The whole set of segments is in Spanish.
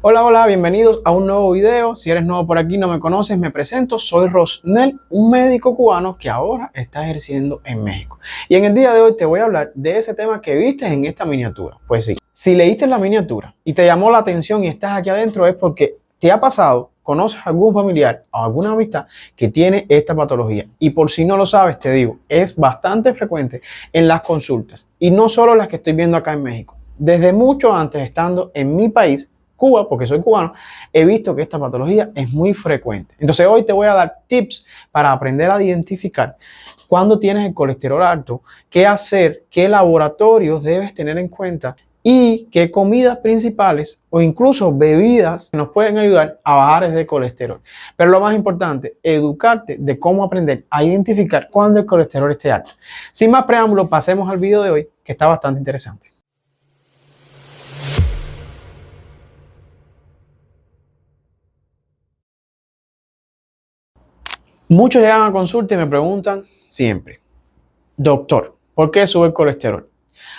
Hola, hola, bienvenidos a un nuevo video. Si eres nuevo por aquí, no me conoces, me presento. Soy Rosnel, un médico cubano que ahora está ejerciendo en México. Y en el día de hoy te voy a hablar de ese tema que viste en esta miniatura. Pues sí, si leíste la miniatura y te llamó la atención y estás aquí adentro es porque te ha pasado, conoces a algún familiar o alguna amistad que tiene esta patología. Y por si no lo sabes, te digo, es bastante frecuente en las consultas. Y no solo las que estoy viendo acá en México. Desde mucho antes, estando en mi país, Cuba, porque soy cubano, he visto que esta patología es muy frecuente. Entonces hoy te voy a dar tips para aprender a identificar cuando tienes el colesterol alto, qué hacer, qué laboratorios debes tener en cuenta y qué comidas principales o incluso bebidas nos pueden ayudar a bajar ese colesterol. Pero lo más importante, educarte de cómo aprender a identificar cuando el colesterol esté alto. Sin más preámbulos, pasemos al video de hoy, que está bastante interesante. Muchos llegan a consulta y me preguntan siempre, doctor, ¿por qué sube el colesterol?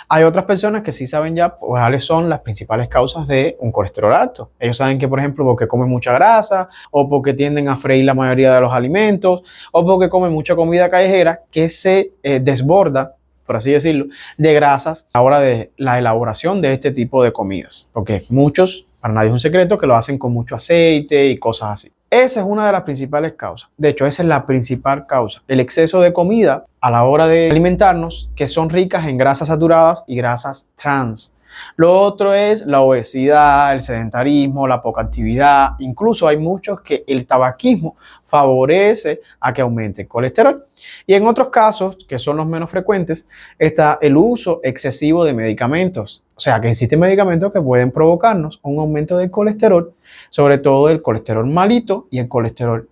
Hay otras personas que sí saben ya cuáles son las principales causas de un colesterol alto. Ellos saben que, por ejemplo, porque comen mucha grasa o porque tienden a freír la mayoría de los alimentos o porque comen mucha comida callejera que se desborda, por así decirlo, de grasas a la hora de la elaboración de este tipo de comidas. Porque muchos, para nadie es un secreto, que lo hacen con mucho aceite y cosas así. Esa es una de las principales causas. De hecho, esa es la principal causa. El exceso de comida a la hora de alimentarnos que son ricas en grasas saturadas y grasas trans. Lo otro es la obesidad, el sedentarismo, la poca actividad. Incluso hay muchos que el tabaquismo favorece a que aumente el colesterol. Y en otros casos, que son los menos frecuentes, está el uso excesivo de medicamentos. O sea, que existen medicamentos que pueden provocarnos un aumento del colesterol, sobre todo el colesterol malito, y el colesterol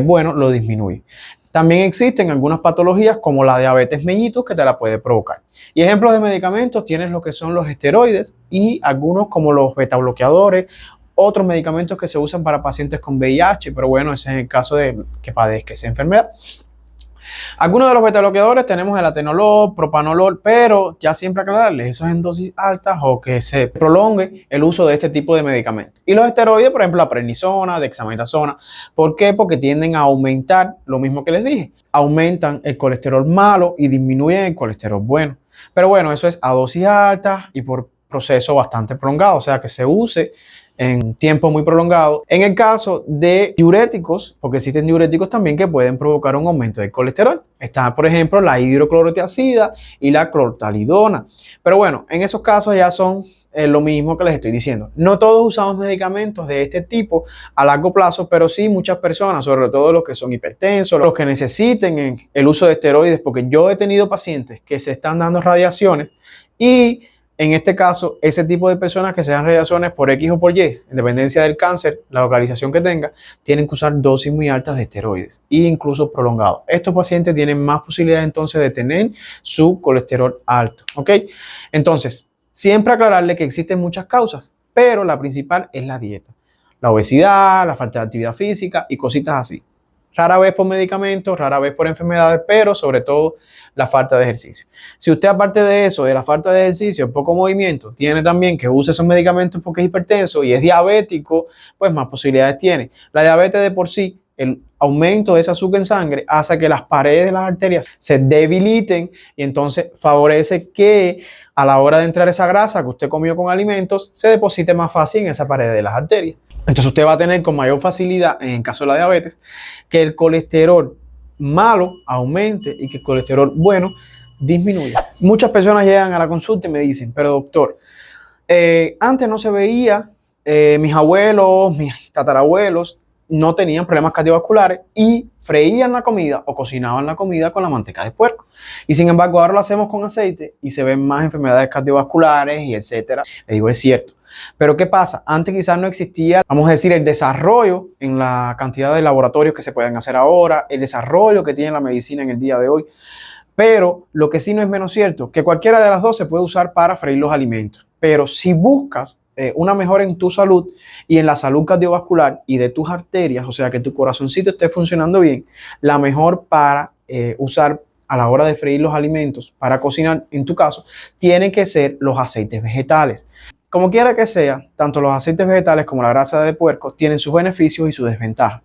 bueno lo disminuye. También existen algunas patologías como la diabetes mellitus que te la puede provocar. Y ejemplos de medicamentos tienes lo que son los esteroides y algunos como los beta bloqueadores, otros medicamentos que se usan para pacientes con VIH, pero bueno, ese es el caso de que padezca esa enfermedad. Algunos de los beta-bloqueadores tenemos el atenolol, propanolol, pero ya siempre aclararles, eso es en dosis altas o que se prolongue el uso de este tipo de medicamentos. Y los esteroides, por ejemplo, la prednisona, dexametasona. ¿Por qué? Porque tienden a aumentar, lo mismo que les dije, aumentan el colesterol malo y disminuyen el colesterol bueno. Pero bueno, eso es a dosis altas y por proceso bastante prolongado, o sea que se use en tiempo muy prolongado. En el caso de diuréticos, porque existen diuréticos también que pueden provocar un aumento del colesterol. Está, por ejemplo, la hidroclorotiazida y la clortalidona. Pero bueno, en esos casos ya son lo mismo que les estoy diciendo. No todos usamos medicamentos de este tipo a largo plazo, pero sí muchas personas, sobre todo los que son hipertensos, los que necesiten el uso de esteroides, porque yo he tenido pacientes que se están dando radiaciones y en este caso, ese tipo de personas que se dan radiaciones por X o por Y, en dependencia del cáncer, la localización que tenga, tienen que usar dosis muy altas de esteroides e incluso prolongados. Estos pacientes tienen más posibilidad entonces de tener su colesterol alto, ¿ok? Entonces, siempre aclararle que existen muchas causas, pero la principal es la dieta. La obesidad, la falta de actividad física y cositas así. Rara vez por medicamentos, rara vez por enfermedades, pero sobre todo la falta de ejercicio. Si usted aparte de eso, de la falta de ejercicio, poco movimiento, tiene también que use esos medicamentos porque es hipertenso y es diabético, pues más posibilidades tiene. La diabetes de por sí, el aumento de ese azúcar en sangre hace que las paredes de las arterias se debiliten y entonces favorece que a la hora de entrar esa grasa que usted comió con alimentos se deposite más fácil en esa pared de las arterias. Entonces usted va a tener con mayor facilidad, en el caso de la diabetes, que el colesterol malo aumente y que el colesterol bueno disminuya. Muchas personas llegan a la consulta y me dicen, pero doctor, antes no se veía, mis abuelos, mis tatarabuelos no tenían problemas cardiovasculares y freían la comida o cocinaban la comida con la manteca de puerco. Y sin embargo, ahora lo hacemos con aceite y se ven más enfermedades cardiovasculares y etcétera. Le digo, es cierto. Pero ¿qué pasa? Antes quizás no existía, vamos a decir, el desarrollo en la cantidad de laboratorios que se pueden hacer ahora, el desarrollo que tiene la medicina en el día de hoy. Pero lo que sí no es menos cierto, que cualquiera de las dos se puede usar para freír los alimentos. Pero si buscas una mejora en tu salud y en la salud cardiovascular y de tus arterias, o sea, que tu corazoncito esté funcionando bien, la mejor para usar a la hora de freír los alimentos, para cocinar, en tu caso, tienen que ser los aceites vegetales. como quiera que sea, tanto los aceites vegetales como la grasa de puerco tienen sus beneficios y sus desventajas.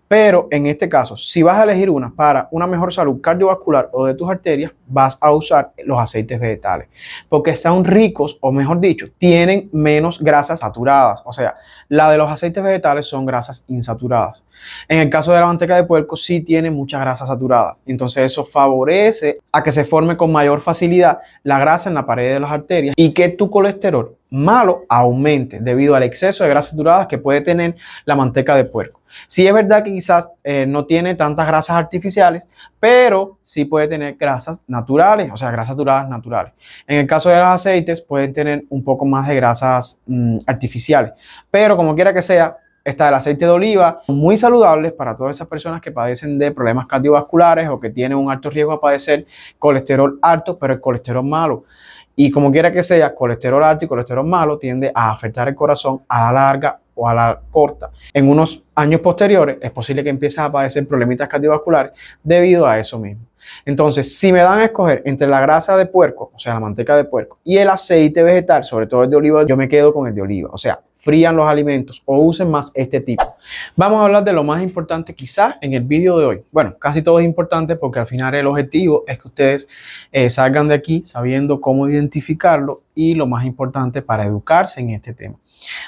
Pero en este caso, si vas a elegir una para una mejor salud cardiovascular o de tus arterias, vas a usar los aceites vegetales, porque están ricos, o mejor dicho, tienen menos grasas saturadas. O sea, la de los aceites vegetales son grasas insaturadas. En el caso de la manteca de puerco, sí tiene muchas grasas saturadas. Entonces eso favorece a que se forme con mayor facilidad la grasa en la pared de las arterias y que tu colesterol malo aumente debido al exceso de grasas saturadas que puede tener la manteca de puerco. Sí es verdad que quizás no tiene tantas grasas artificiales, pero sí puede tener grasas naturales, o sea, grasas saturadas naturales. En el caso de los aceites pueden tener un poco más de grasas artificiales, pero como quiera que sea, está el aceite de oliva, muy saludables para todas esas personas que padecen de problemas cardiovasculares o que tienen un alto riesgo a padecer colesterol alto, pero el colesterol malo. Y como quiera que sea, colesterol alto y colesterol malo tiende a afectar el corazón a la larga o a la corta. En unos años posteriores es posible que empieces a padecer problemitas cardiovasculares debido a eso mismo. Entonces, si me dan a escoger entre la grasa de puerco, o sea, la manteca de puerco, y el aceite vegetal, sobre todo el de oliva, yo me quedo con el de oliva. O sea, frían los alimentos o usen más este tipo. Vamos a hablar de lo más importante quizás en el vídeo de hoy. Bueno, casi todo es importante porque al final el objetivo es que ustedes salgan de aquí sabiendo cómo identificarlo y lo más importante para educarse en este tema.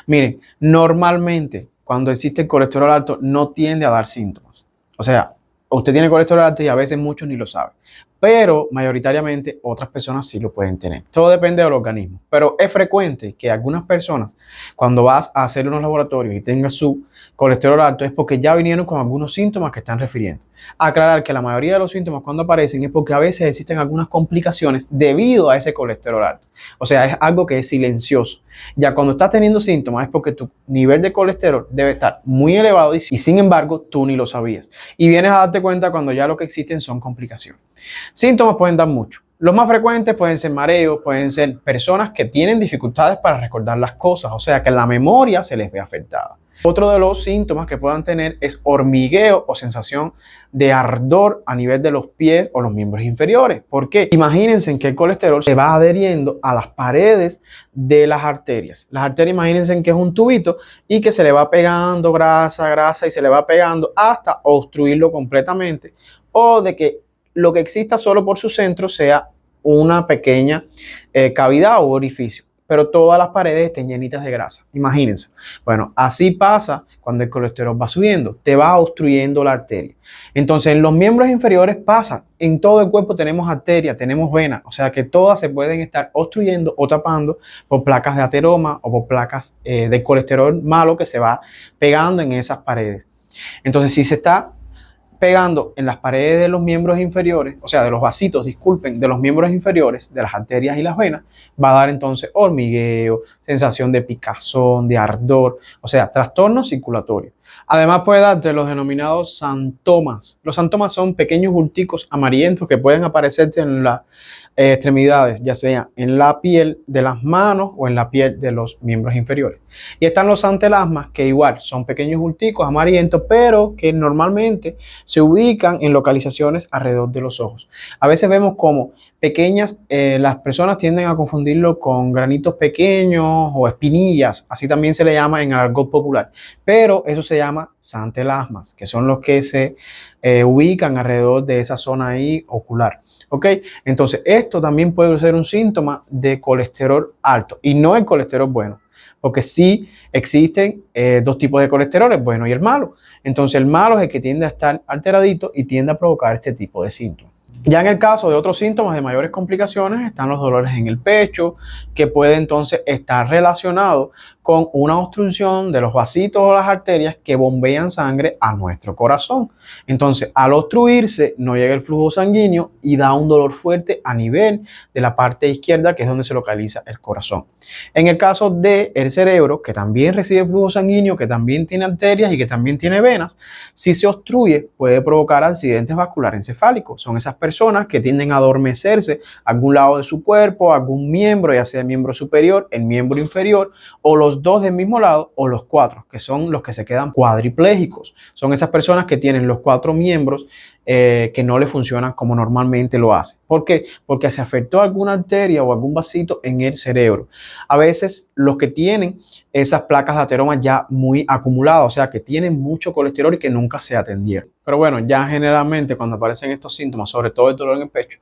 Miren, normalmente cuando existe el colesterol alto no tiende a dar síntomas. O sea, usted tiene colesterol alto y a veces muchos ni lo saben, pero mayoritariamente otras personas sí lo pueden tener. Todo depende del organismo, pero es frecuente que algunas personas, cuando vas a hacer unos laboratorios y tengas su colesterol alto, es porque ya vinieron con algunos síntomas que están refiriendo. Aclarar que la mayoría de los síntomas cuando aparecen es porque a veces existen algunas complicaciones debido a ese colesterol alto. O sea, es algo que es silencioso. Ya cuando estás teniendo síntomas es porque tu nivel de colesterol debe estar muy elevado y sin embargo tú ni lo sabías. Y vienes a darte cuenta cuando ya lo que existen son complicaciones. Síntomas pueden dar mucho. Los más frecuentes pueden ser mareos, pueden ser personas que tienen dificultades para recordar las cosas, o sea que la memoria se les ve afectada. Otro de los síntomas que puedan tener es hormigueo o sensación de ardor a nivel de los pies o los miembros inferiores. ¿Por qué? Imagínense que el colesterol se va adheriendo a las paredes de las arterias. Las arterias, imagínense que es un tubito y que se le va pegando grasa y se le va pegando hasta obstruirlo completamente o de que lo que exista solo por su centro sea una pequeña cavidad o orificio, pero todas las paredes estén llenitas de grasa. Imagínense. Bueno, así pasa cuando el colesterol va subiendo, te va obstruyendo la arteria. Entonces, en los miembros inferiores pasa, en todo el cuerpo tenemos arterias, tenemos venas, o sea que todas se pueden estar obstruyendo o tapando por placas de ateroma o por placas de colesterol malo que se va pegando en esas paredes. Entonces, si se está pegando en las paredes de los miembros inferiores, o sea, de los vasitos, disculpen, de los miembros inferiores, de las arterias y las venas, va a dar entonces hormigueo, sensación de picazón, de ardor, o sea, trastorno circulatorio. Además puede darte los denominados xantomas. Los xantomas son pequeños bulticos amarillentos que pueden aparecerte en las extremidades, ya sea en la piel de las manos o en la piel de los miembros inferiores. Y están los antelasmas, que igual son pequeños bulticos amarillentos, pero que normalmente se ubican en localizaciones alrededor de los ojos. A veces vemos como pequeñas, las personas tienden a confundirlo con granitos pequeños o espinillas, así también se le llama en el argot popular, pero eso se llama xantelasmas, que son los que se ubican alrededor de esa zona ahí ocular. ¿Ok? Entonces, esto también puede ser un síntoma de colesterol alto y no el colesterol bueno, porque sí existen dos tipos de colesterol, el bueno y el malo. Entonces, el malo es el que tiende a estar alteradito y tiende a provocar este tipo de síntomas. Ya en el caso de otros síntomas de mayores complicaciones están los dolores en el pecho, que puede entonces estar relacionado con una obstrucción de los vasitos o las arterias que bombean sangre a nuestro corazón. Entonces, al obstruirse, no llega el flujo sanguíneo y da un dolor fuerte a nivel de la parte izquierda, que es donde se localiza el corazón. En el caso del cerebro, que también recibe flujo sanguíneo, que también tiene arterias y que también tiene venas, si se obstruye, puede provocar accidentes vasculares encefálicos. Son esas personas que tienden a adormecerse a algún lado de su cuerpo, algún miembro, ya sea el miembro superior, el miembro inferior, o los dos del mismo lado, o los cuatro, que son los que se quedan cuadriplégicos. Son esas personas que tienen los cuatro miembros que no le funcionan como normalmente lo hace. ¿Por qué? Porque se afectó alguna arteria o algún vasito en el cerebro. A veces los que tienen esas placas de ateroma ya muy acumuladas, o sea, que tienen mucho colesterol y que nunca se atendieron. Pero bueno, ya generalmente cuando aparecen estos síntomas, sobre todo el dolor en el pecho,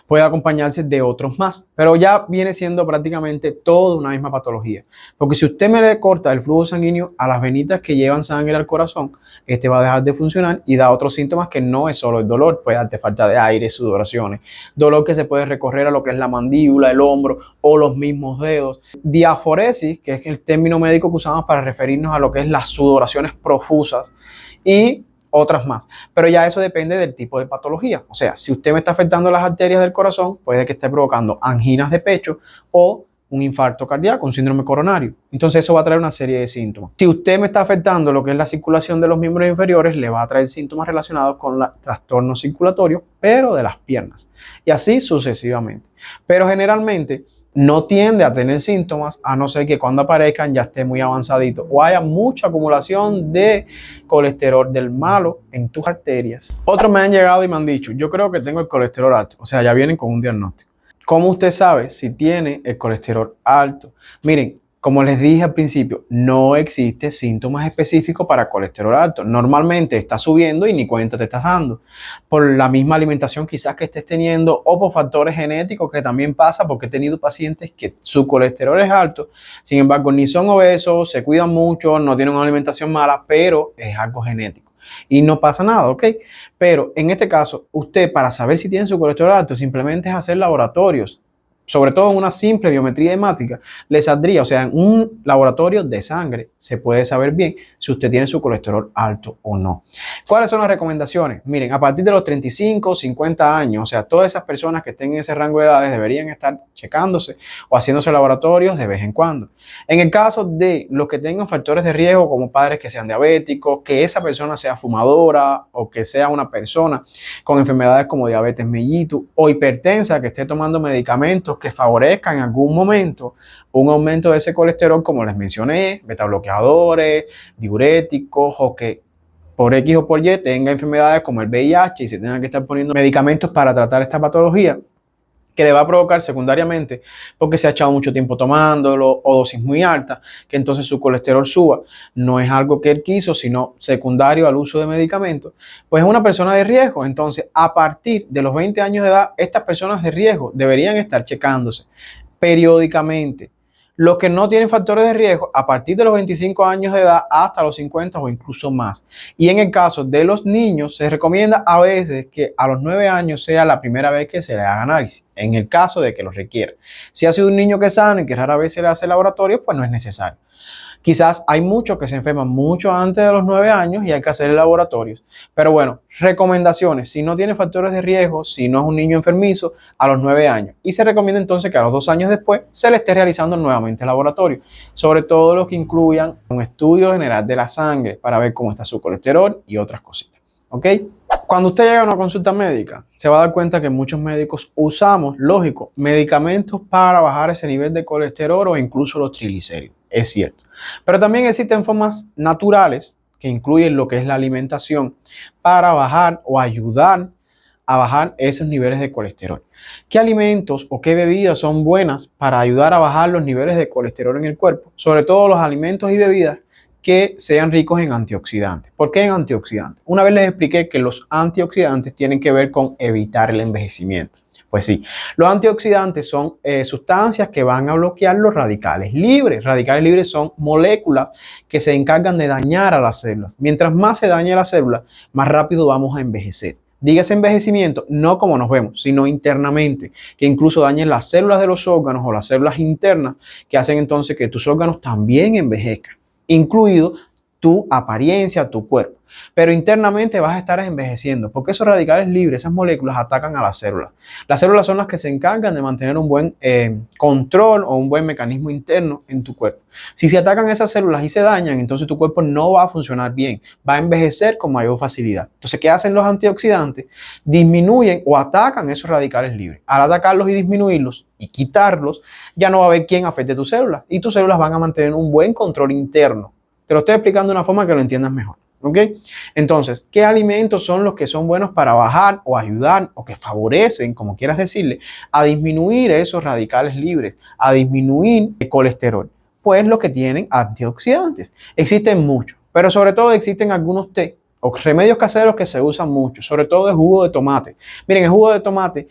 puede acompañarse de otros más, pero ya viene siendo prácticamente toda una misma patología. Porque si usted me le corta el flujo sanguíneo a las venitas que llevan sangre al corazón, este va a dejar de funcionar y da otros síntomas que no es solo el dolor, puede darte falta de aire, sudoraciones, dolor que se puede recorrer a lo que es la mandíbula, el hombro o los mismos dedos, diaforesis, que es el término médico que usamos para referirnos a lo que es las sudoraciones profusas y otras más. Pero ya eso depende del tipo de patología. O sea, si usted me está afectando las arterias del corazón, puede que esté provocando anginas de pecho o un infarto cardíaco, un síndrome coronario. Entonces eso va a traer una serie de síntomas. Si usted me está afectando lo que es la circulación de los miembros inferiores, le va a traer síntomas relacionados con los trastornos circulatorios, pero de las piernas. Y así sucesivamente. Pero generalmente no tiende a tener síntomas a no ser que cuando aparezcan ya esté muy avanzadito o haya mucha acumulación de colesterol del malo en tus arterias. Otros me han llegado y me han dicho, yo creo que tengo el colesterol alto, o sea, ya vienen con un diagnóstico. ¿Cómo usted sabe si tiene el colesterol alto? Miren, como les dije al principio, no existe síntomas específicos para colesterol alto. Normalmente está subiendo y ni cuenta te estás dando. Por la misma alimentación quizás que estés teniendo o por factores genéticos que también pasa porque he tenido pacientes que su colesterol es alto. Sin embargo, ni son obesos, se cuidan mucho, no tienen una alimentación mala, pero es algo genético. Y no pasa nada, ¿ok? Pero en este caso, usted para saber si tiene su colesterol alto simplemente es hacer laboratorios. Sobre todo en una simple biometría hemática, le saldría, o sea, en un laboratorio de sangre se puede saber bien si usted tiene su colesterol alto o no. ¿Cuáles son las recomendaciones? Miren, a partir de los 35, 50 años, o sea, todas esas personas que estén en ese rango de edades deberían estar checándose o haciéndose laboratorios de vez en cuando. En el caso de los que tengan factores de riesgo, como padres que sean diabéticos, que esa persona sea fumadora o que sea una persona con enfermedades como diabetes mellitus o hipertensa que esté tomando medicamentos que favorezcan en algún momento un aumento de ese colesterol, como les mencioné, betabloqueadores, diuréticos o que por X o por Y tenga enfermedades como el VIH y se tengan que estar poniendo medicamentos para tratar esta patología que le va a provocar secundariamente porque se ha echado mucho tiempo tomándolo o dosis muy alta, que entonces su colesterol suba. No es algo que él quiso, sino secundario al uso de medicamentos. Pues es una persona de riesgo. Entonces, a partir de los 20 años de edad, estas personas de riesgo deberían estar checándose periódicamente. Los que no tienen factores de riesgo a partir de los 25 años de edad hasta los 50 o incluso más. Y en el caso de los niños, se recomienda a veces que a los 9 años sea la primera vez que se le haga análisis, en el caso de que lo requiera. Si ha sido un niño que es sano y que rara vez se le hace laboratorio, pues no es necesario. Quizás hay muchos que se enferman mucho antes de los 9 años y hay que hacer laboratorios. Pero bueno, recomendaciones. Si no tiene factores de riesgo, si no es un niño enfermizo, a los 9 años. Y se recomienda entonces que a los 2 años después se le esté realizando nuevamente el laboratorio. Sobre todo los que incluyan un estudio general de la sangre para ver cómo está su colesterol y otras cositas. ¿Ok? Cuando usted llega a una consulta médica, se va a dar cuenta que muchos médicos usamos, lógico, medicamentos para bajar ese nivel de colesterol o incluso los triglicéridos. Es cierto. Pero también existen formas naturales que incluyen lo que es la alimentación para bajar o ayudar a bajar esos niveles de colesterol. ¿Qué alimentos o qué bebidas son buenas para ayudar a bajar los niveles de colesterol en el cuerpo? Sobre todo los alimentos y bebidas que sean ricos en antioxidantes. ¿Por qué en antioxidantes? Una vez les expliqué que los antioxidantes tienen que ver con evitar el envejecimiento. Pues sí, los antioxidantes son sustancias que van a bloquear los radicales libres. Radicales libres son moléculas que se encargan de dañar a las células. Mientras más se dañe la célula, más rápido vamos a envejecer. Dígase envejecimiento, no como nos vemos, sino internamente, que incluso dañen las células de los órganos o las células internas, que hacen entonces que tus órganos también envejezcan, incluido tu apariencia, tu cuerpo. Pero internamente vas a estar envejeciendo porque esos radicales libres, esas moléculas atacan a las células. Las células son las que se encargan de mantener un buen control o un buen mecanismo interno en tu cuerpo. Si se atacan esas células y se dañan, entonces tu cuerpo no va a funcionar bien, va a envejecer con mayor facilidad. Entonces, ¿qué hacen los antioxidantes? Disminuyen o atacan esos radicales libres. Al atacarlos y disminuirlos y quitarlos, ya no va a haber quien afecte tus células y tus células van a mantener un buen control interno. Te lo estoy explicando de una forma que lo entiendas mejor. ¿Ok? Entonces, ¿qué alimentos son los que son buenos para bajar o ayudar o que favorecen, como quieras decirle, a disminuir esos radicales libres, a disminuir el colesterol? Pues los que tienen antioxidantes. Existen muchos, pero sobre todo existen algunos té o remedios caseros que se usan mucho, sobre todo de jugo de tomate. Miren, el jugo de tomate,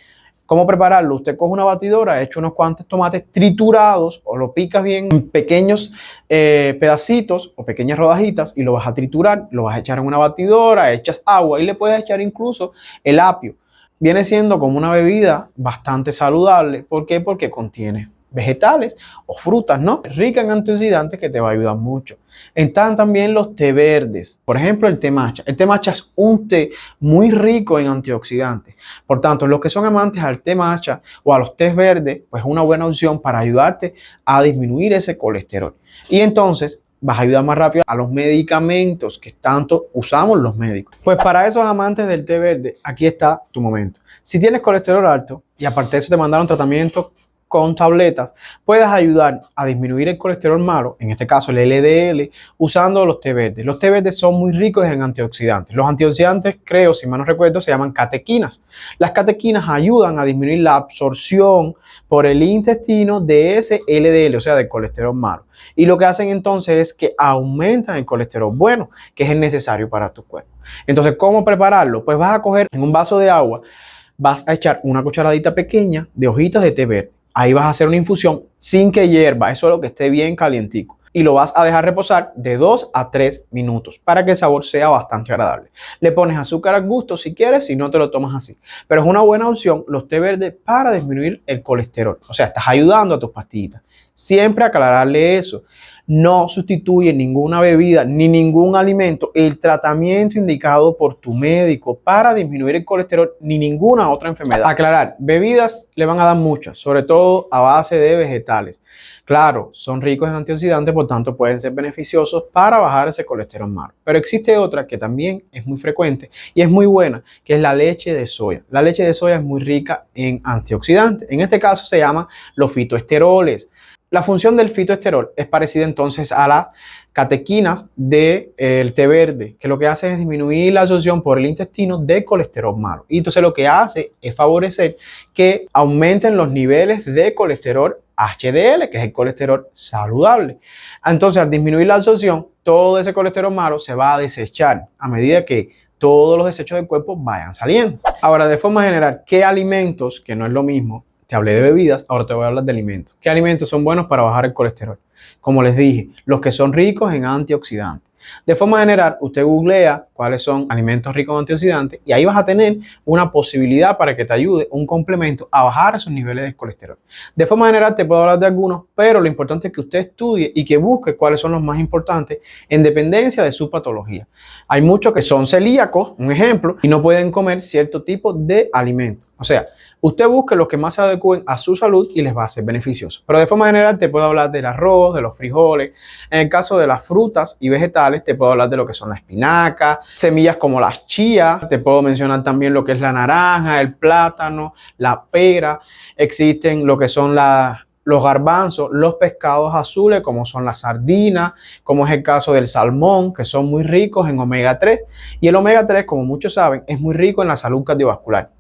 ¿cómo prepararlo? Usted coge una batidora, echa unos cuantos tomates triturados o lo picas bien en pequeños pedacitos o pequeñas rodajitas y lo vas a triturar, lo vas a echar en una batidora, echas agua y le puedes echar incluso el apio. Viene siendo como una bebida bastante saludable. ¿Por qué? Porque contiene vegetales o frutas, ¿no? Rica en antioxidantes que te va a ayudar mucho. Están también los té verdes. Por ejemplo, el té matcha. El té matcha es un té muy rico en antioxidantes. Por tanto, los que son amantes al té matcha o a los tés verdes, pues es una buena opción para ayudarte a disminuir ese colesterol. Y entonces vas a ayudar más rápido a los medicamentos que tanto usamos los médicos. Pues para esos amantes del té verde, aquí está tu momento. Si tienes colesterol alto y aparte de eso te mandaron tratamiento con tabletas, puedes ayudar a disminuir el colesterol malo, en este caso el LDL, usando los té verdes. Los té verdes son muy ricos en antioxidantes. Los antioxidantes, creo, si mal no recuerdo, se llaman catequinas. Las catequinas ayudan a disminuir la absorción por el intestino de ese LDL, o sea, del colesterol malo. Y lo que hacen entonces es que aumentan el colesterol bueno, que es el necesario para tu cuerpo. Entonces, ¿cómo prepararlo? Pues vas a coger en un vaso de agua, vas a echar una cucharadita pequeña de hojitas de té verde. Ahí vas a hacer una infusión sin que hierva, eso es lo que esté bien calientico. Y lo vas a dejar reposar de 2 a 3 minutos para que el sabor sea bastante agradable. Le pones azúcar al gusto si quieres, si no te lo tomas así. Pero es una buena opción los té verdes para disminuir el colesterol. O sea, estás ayudando a tus pastillitas. Siempre aclararle eso. No sustituye ninguna bebida ni ningún alimento el tratamiento indicado por tu médico para disminuir el colesterol ni ninguna otra enfermedad. Aclarar, bebidas le van a dar muchas, sobre todo a base de vegetales. Claro, son ricos en antioxidantes, por tanto pueden ser beneficiosos para bajar ese colesterol malo. Pero existe otra que también es muy frecuente y es muy buena, que es la leche de soya. La leche de soya es muy rica en antioxidantes. En este caso se llaman los fitoesteroles. La función del fitoesterol es parecida entonces a las catequinas del té verde, que lo que hace es disminuir la absorción por el intestino de colesterol malo. Y entonces lo que hace es favorecer que aumenten los niveles de colesterol HDL, que es el colesterol saludable. Entonces, al disminuir la absorción, todo ese colesterol malo se va a desechar a medida que todos los desechos del cuerpo vayan saliendo. Ahora, de forma general, ¿qué alimentos, que no es lo mismo? Te hablé de bebidas, ahora te voy a hablar de alimentos. ¿Qué alimentos son buenos para bajar el colesterol? Como les dije, los que son ricos en antioxidantes. De forma general, usted googlea cuáles son alimentos ricos en antioxidantes y ahí vas a tener una posibilidad para que te ayude un complemento a bajar esos niveles de colesterol. De forma general te puedo hablar de algunos, pero lo importante es que usted estudie y que busque cuáles son los más importantes en dependencia de su patología. Hay muchos que son celíacos, un ejemplo, y no pueden comer cierto tipo de alimentos. O sea, usted busque los que más se adecúen a su salud y les va a ser beneficioso. Pero de forma general te puedo hablar del arroz, de los frijoles. En el caso de las frutas y vegetales te puedo hablar de lo que son la espinaca, semillas como las chía. Te puedo mencionar también lo que es la naranja, el plátano, la pera. Existen lo que son los garbanzos, los pescados azules como son las sardinas, como es el caso del salmón, que son muy ricos en omega 3. Y el omega 3, como muchos saben, es muy rico en la salud cardiovascular.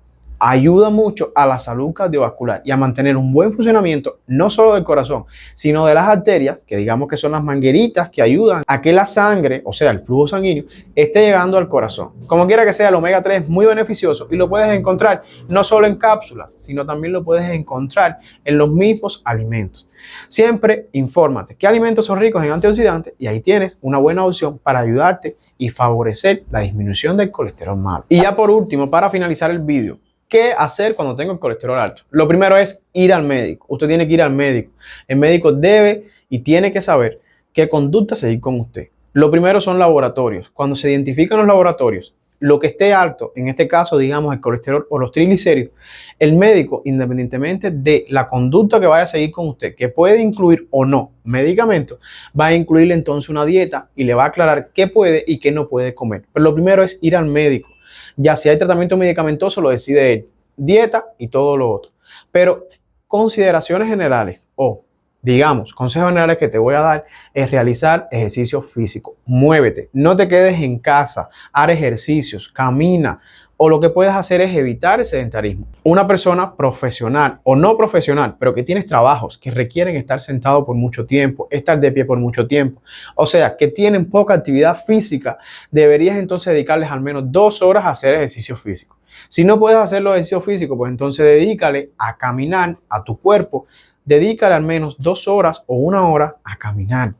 Ayuda mucho a la salud cardiovascular y a mantener un buen funcionamiento no solo del corazón, sino de las arterias, que digamos que son las mangueritas que ayudan a que la sangre, o sea, el flujo sanguíneo, esté llegando al corazón. Como quiera que sea, el omega 3 es muy beneficioso y lo puedes encontrar no solo en cápsulas, sino también lo puedes encontrar en los mismos alimentos. Siempre infórmate qué alimentos son ricos en antioxidantes y ahí tienes una buena opción para ayudarte y favorecer la disminución del colesterol malo. Y ya por último, para finalizar el vídeo, ¿qué hacer cuando tengo el colesterol alto? Lo primero es ir al médico. Usted tiene que ir al médico. El médico debe y tiene que saber qué conducta seguir con usted. Lo primero son laboratorios. Cuando se identifican los laboratorios, lo que esté alto, en este caso, digamos, el colesterol o los triglicéridos, el médico, independientemente de la conducta que vaya a seguir con usted, que puede incluir o no medicamentos, va a incluirle entonces una dieta y le va a aclarar qué puede y qué no puede comer. Pero lo primero es ir al médico. Ya si hay tratamiento medicamentoso, lo decide él. Dieta y todo lo otro. Pero consideraciones generales o Digamos, consejos generales que te voy a dar es realizar ejercicio físico. Muévete, no te quedes en casa, haz ejercicios, camina. O lo que puedes hacer es evitar el sedentarismo. Una persona profesional o no profesional, pero que tienes trabajos que requieren estar sentado por mucho tiempo, estar de pie por mucho tiempo, o sea, que tienen poca actividad física, deberías entonces dedicarles al menos 2 horas a hacer ejercicio físico. Si no puedes hacer los ejercicios físicos, pues entonces dedícale a caminar a tu cuerpo. Dedícale al menos 2 horas o 1 hora a caminar.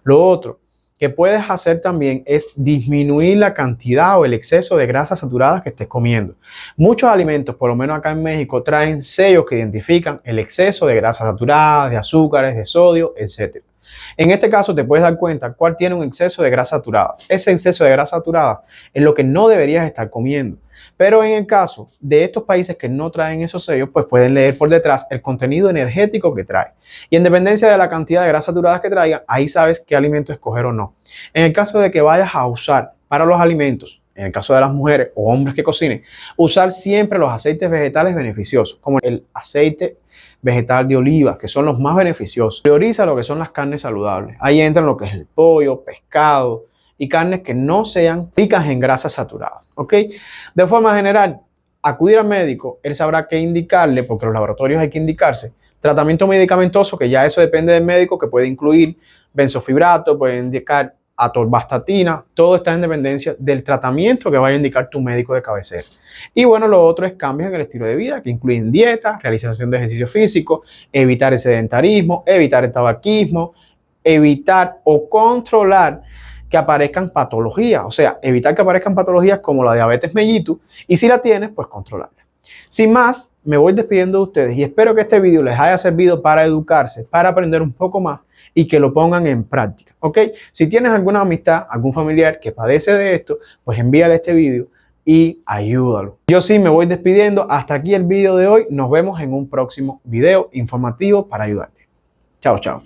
Lo otro que puedes hacer también es disminuir la cantidad o el exceso de grasas saturadas que estés comiendo. Muchos alimentos, por lo menos acá en México, traen sellos que identifican el exceso de grasas saturadas, de azúcares, de sodio, etc. En este caso te puedes dar cuenta cuál tiene un exceso de grasas saturadas. Ese exceso de grasas saturadas es lo que no deberías estar comiendo. Pero en el caso de estos países que no traen esos sellos, pues pueden leer por detrás el contenido energético que trae. Y en dependencia de la cantidad de grasas saturadas que traiga, ahí sabes qué alimento escoger o no. En el caso de que vayas a usar para los alimentos, en el caso de las mujeres o hombres que cocinen, usar siempre los aceites vegetales beneficiosos, como el aceite vegetal de oliva, que son los más beneficiosos. Prioriza lo que son las carnes saludables. Ahí entran lo que es el pollo, pescado y carnes que no sean ricas en grasas saturadas, ¿ok? De forma general, acudir al médico, él sabrá qué indicarle, porque los laboratorios hay que indicarse. Tratamiento medicamentoso, que ya eso depende del médico, que puede incluir benzofibrato, puede indicar atorvastatina, todo está en dependencia del tratamiento que vaya a indicar tu médico de cabecera. Y bueno, lo otro es cambios en el estilo de vida, que incluyen dieta, realización de ejercicio físico, evitar el sedentarismo, evitar el tabaquismo, evitar o controlar que aparezcan patologías, o sea, evitar que aparezcan patologías como la diabetes mellitus y si la tienes, pues controlarla. Sin más, me voy despidiendo de ustedes y espero que este video les haya servido para educarse, para aprender un poco más y que lo pongan en práctica, ¿ok? Si tienes alguna amistad, algún familiar que padece de esto, pues envíale este video y ayúdalo. Yo sí me voy despidiendo. Hasta aquí el video de hoy. Nos vemos en un próximo video informativo para ayudarte. Chao, chao.